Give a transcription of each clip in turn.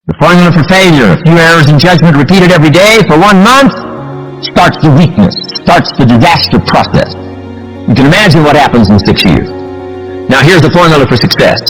The formula for failure, a few errors in judgment repeated every day for 1 month, starts the weakness, starts the disaster process. You can imagine what happens in 6 years. Now here's the formula for success.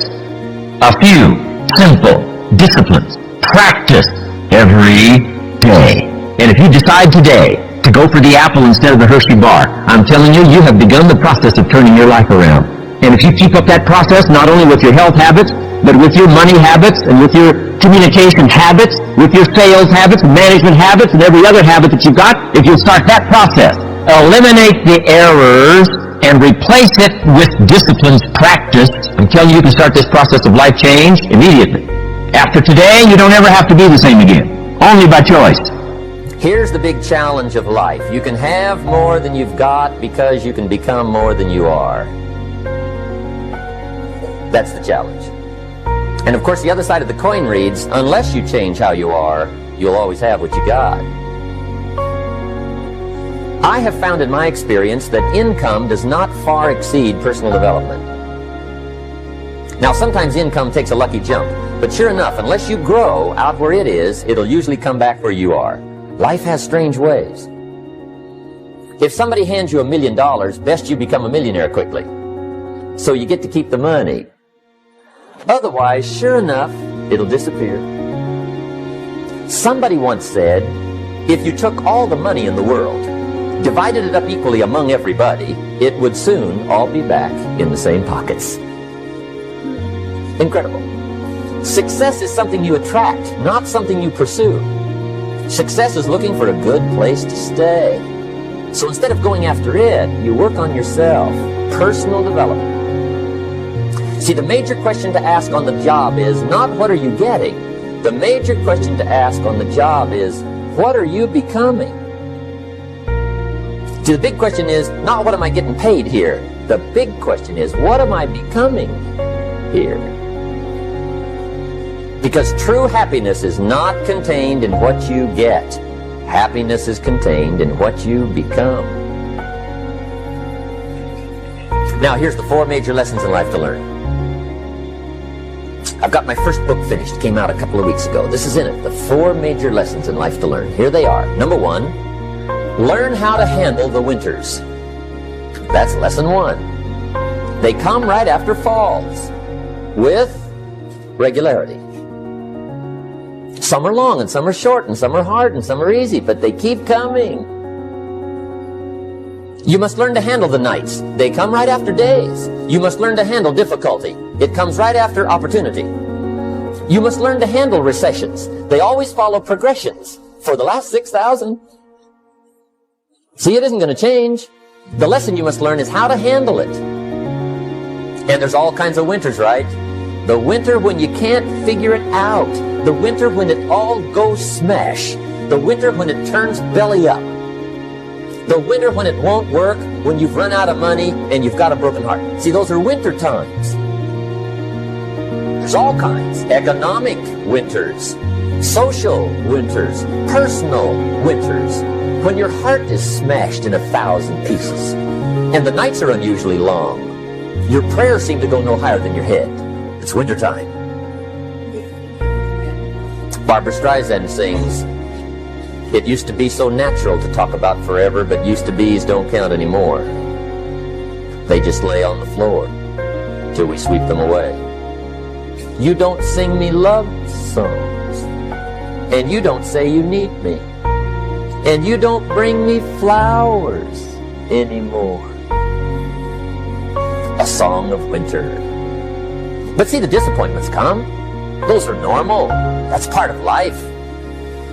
A few simple disciplines. Practice every day. And if you decide today to go for the apple instead of the Hershey bar, I'm telling you, you have begun the process of turning your life around. And if you keep up that process, not only with your health habits, but with your money habits and with your communication habits, with your sales habits, management habits, and every other habit that you've got, if you'll start that process, eliminate the errors and replace it with disciplines practice, I'm telling you, you can start this process of life change immediately. After today, you don't ever have to be the same again. Only by choice. Here's the big challenge of life. You can have more than you've got because you can become more than you are. That's the challenge. And of course, the other side of the coin reads, unless you change how you are, you'll always have what you got. I have found in my experience that income does not far exceed personal development. Now, sometimes income takes a lucky jump, but sure enough, unless you grow out where it is, it'll usually come back where you are. Life has strange ways. If somebody hands you $1 million, best you become a millionaire quickly, so you get to keep the money. Otherwise, sure enough, it'll disappear. Somebody once said, if you took all the money in the world, divided it up equally among everybody, it would soon all be back in the same pockets. Incredible. Success is something you attract, not something you pursue. Success is looking for a good place to stay. So instead of going after it, you work on yourself. Personal development. See, the major question to ask on the job is not what are you getting? The major question to ask on the job is what are you becoming? See, the big question is not what am I getting paid here? The big question is what am I becoming here? Because true happiness is not contained in what you get. Happiness is contained in what you become. Now, here's the 4 major lessons in life to learn. I've got my first book finished. It came out a couple of weeks ago. This is in it. The 4 major lessons in life to learn. Here they are. Number 1, learn how to handle the winters. That's lesson 1. They come right after falls with regularity. Some are long and some are short and some are hard and some are easy, but they keep coming. You must learn to handle the nights. They come right after days. You must learn to handle difficulty. It comes right after opportunity. You must learn to handle recessions. They always follow progressions for the last 6,000. See, it isn't going to change. The lesson you must learn is how to handle it. And there's all kinds of winters, right? The winter when you can't figure it out. The winter when it all goes smash. The winter when it turns belly up. The winter when it won't work, when you've run out of money and you've got a broken heart. See, those are winter times. There's all kinds. Economic winters, social winters, personal winters. When your heart is smashed in 1,000 pieces and the nights are unusually long, your prayers seem to go no higher than your head. It's winter time. Barbra Streisand sings, it used to be so natural to talk about forever, but used to be's don't count anymore. They just lay on the floor till we sweep them away. You don't sing me love songs, and you don't say you need me, and you don't bring me flowers anymore. A song of winter. But see, the disappointments come. Those are normal. That's part of life.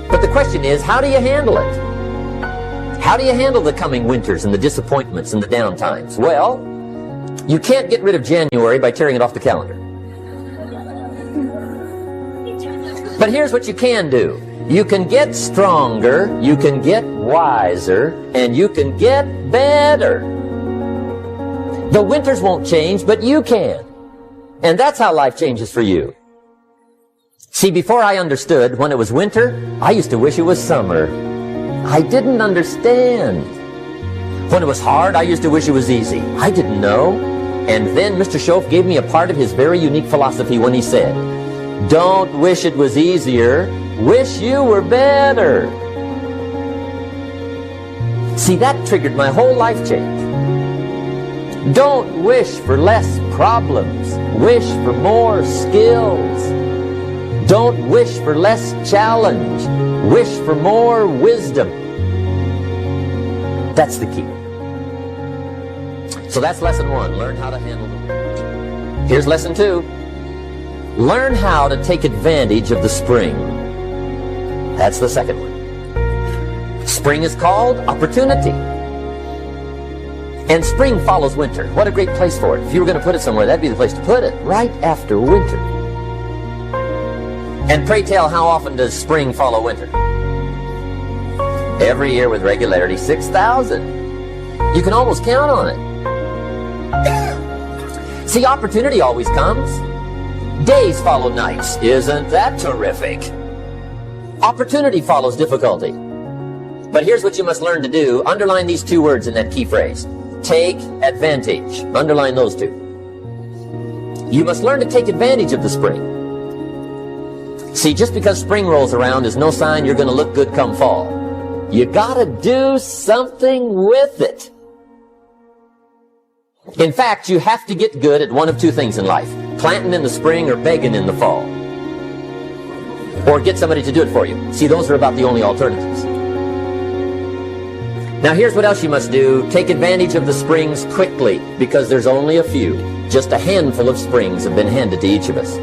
But the question is, how do you handle it? How do you handle the coming winters and the disappointments and the downtimes? Well, you can't get rid of January by tearing it off the calendar. But here's what you can do. You can get stronger, you can get wiser, and you can get better. The winters won't change, but you can. And that's how life changes for you. See, before I understood, when it was winter, I used to wish it was summer. I didn't understand. When it was hard, I used to wish it was easy. I didn't know. And then Mr. Schoaf gave me a part of his very unique philosophy when he said, Don't wish it was easier. Wish you were better. See, that triggered my whole life change. Don't wish for less problems. Wish for more skills. Don't wish for less challenge. Wish for more wisdom. That's the key. So that's lesson 1. Learn how to handle them. Here's lesson 2. Learn how to take advantage of the spring. That's the second one. Spring is called opportunity. And spring follows winter. What a great place for it. If you were going to put it somewhere, that'd be the place to put it. Right after winter. And pray tell, how often does spring follow winter? Every year with regularity, 6,000. You can almost count on it. See, opportunity always comes. Days follow nights. Isn't that terrific? Opportunity follows difficulty. But here's what you must learn to do. Underline these 2 words in that key phrase. Take advantage. Underline those 2. You must learn to take advantage of the spring. See, just because spring rolls around is no sign you're going to look good come fall. You gotta do something with it. In fact, you have to get good at one of 2 things in life. Planting in the spring or begging in the fall. Or get somebody to do it for you. See, those are about the only alternatives. Now here's what else you must do. Take advantage of the springs quickly, because there's only a few. Just a handful of springs have been handed to each of us.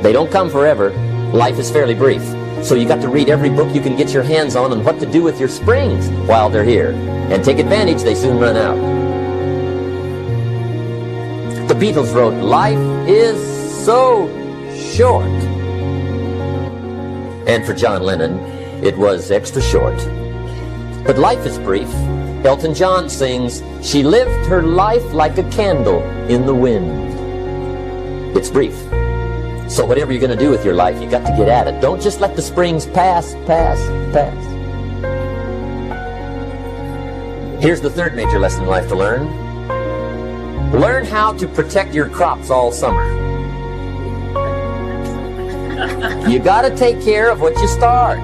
They don't come forever. Life is fairly brief. So you got to read every book you can get your hands on what to do with your springs while they're here. And take advantage, they soon run out. The Beatles wrote, "Life is so short." And for John Lennon, it was extra short. But life is brief. Elton John sings, "She lived her life like a candle in the wind." It's brief. So whatever you're going to do with your life, you got to get at it. Don't just let the springs pass. Here's the third major lesson in life to learn. Learn how to protect your crops all summer. You got to take care of what you start.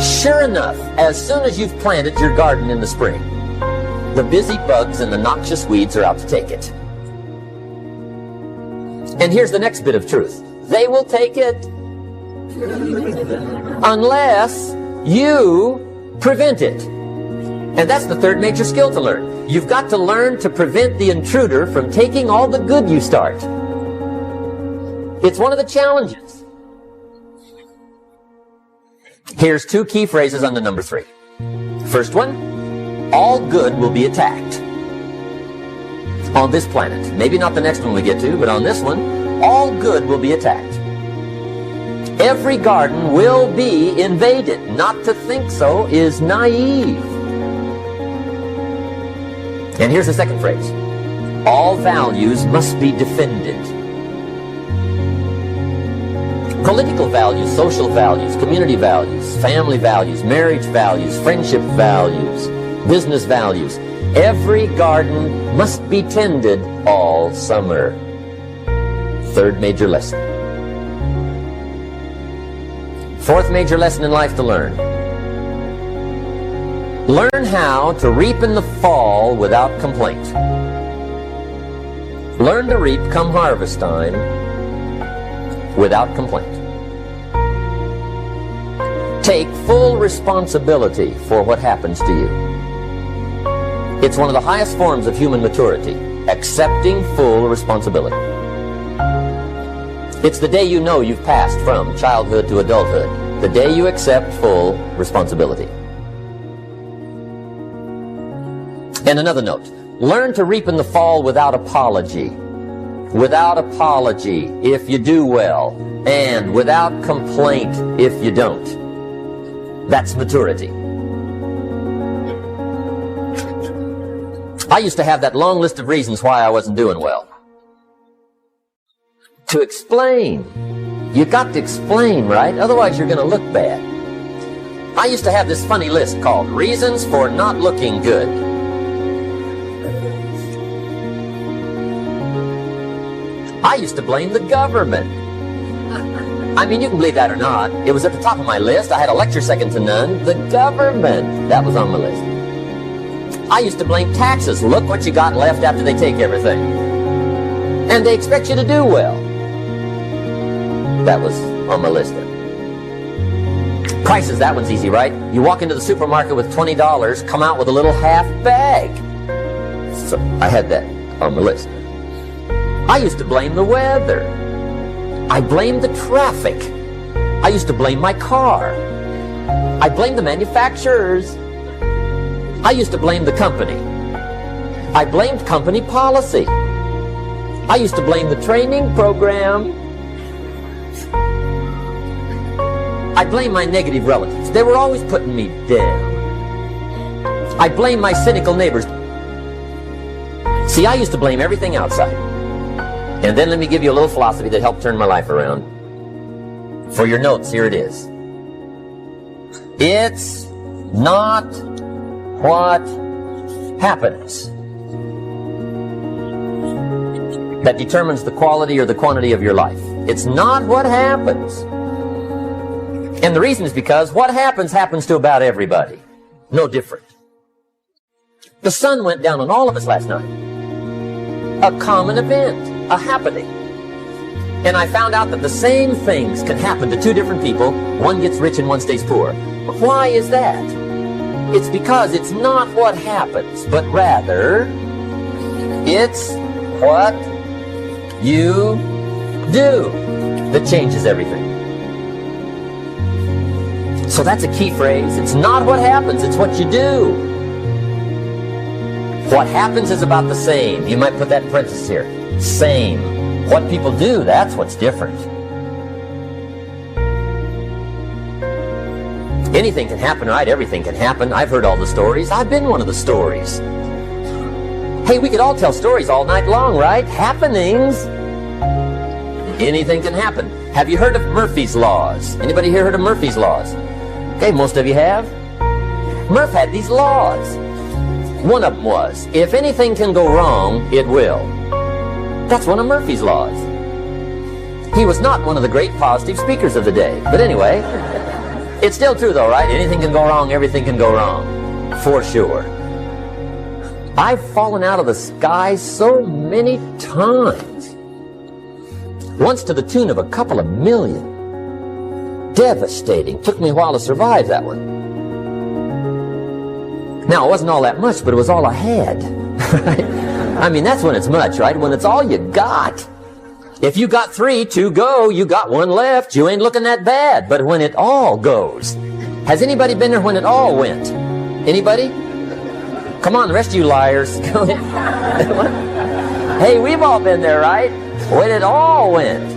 Sure enough, as soon as you've planted your garden in the spring, the busy bugs and the noxious weeds are out to take it. And here's the next bit of truth. They will take it unless you prevent it. And that's the third major skill to learn. You've got to learn to prevent the intruder from taking all the good you start. It's one of the challenges. Here's 2 key phrases on the number 3. First one, all good will be attacked. On this planet. Maybe not the next one we get to, but on this one, all good will be attacked. Every garden will be invaded. Not to think so is naive. And here's the second phrase. All values must be defended. Political values, social values, community values, family values, marriage values, friendship values, business values. Every garden must be tended all summer. Third major lesson. Fourth major lesson in life to learn. Learn how to reap in the fall without complaint. Learn to reap come harvest time without complaint. Take full responsibility for what happens to you. It's one of the highest forms of human maturity, accepting full responsibility. It's the day you know you've passed from childhood to adulthood, the day you accept full responsibility. And another note, learn to reap in the fall without apology. Without apology if you do well, and without complaint if you don't. That's maturity. I used to have that long list of reasons why I wasn't doing well. To explain. You got to explain, right? Otherwise you're going to look bad. I used to have this funny list called Reasons for Not Looking Good. I used to blame the government. I mean, you can believe that or not. It was at the top of my list. I had a lecture second to none. The government. That was on my list. I used to blame taxes. Look what you got left after they take everything. And they expect you to do well. That was on my list then. Prices, that one's easy, right? You walk into the supermarket with $20, come out with a little half bag. So I had that on my list. I used to blame the weather. I blamed the traffic. I used to blame my car. I blamed the manufacturers. I used to blame the company. I blamed company policy. I used to blame the training program. I blame my negative relatives. They were always putting me down. I blame my cynical neighbors. See, I used to blame everything outside. And then let me give you a little philosophy that helped turn my life around. For your notes, here it is. It's not what happens that determines the quality or the quantity of your life. It's not what happens. And the reason is because what happens happens to about everybody. No different. The sun went down on all of us last night. A common event. A happening. And I found out that the same things can happen to two different people. One gets rich and one stays poor. But why is that? It's because it's not what happens, but rather it's what you do that changes everything. So that's a key phrase. It's not what happens, it's what you do. What happens is about the same. You might put that in parentheses here. Same. What people do, that's what's different. Anything can happen, right? Everything can happen. I've heard all the stories. I've been one of the stories. Hey, we could all tell stories all night long, right? Happenings. Anything can happen. Have you heard of Murphy's Laws? Anybody here heard of Murphy's Laws? Okay, most of you have. Murph had these laws. One of them was, if anything can go wrong, it will. That's one of Murphy's laws. He was not one of the great positive speakers of the day. But anyway, it's still true though, right? Anything can go wrong, everything can go wrong. For sure. I've fallen out of the sky so many times. Once to the tune of a couple of million. Devastating. Took me a while to survive that one. Now, it wasn't all that much, but it was all I had. I mean, that's when it's much, right? When it's all you got. If you got 3, 2 go, you got 1 left, you ain't looking that bad. But when it all goes, has anybody been there when it all went? Anybody? Come on, the rest of you liars. Hey, we've all been there, right? When it all went.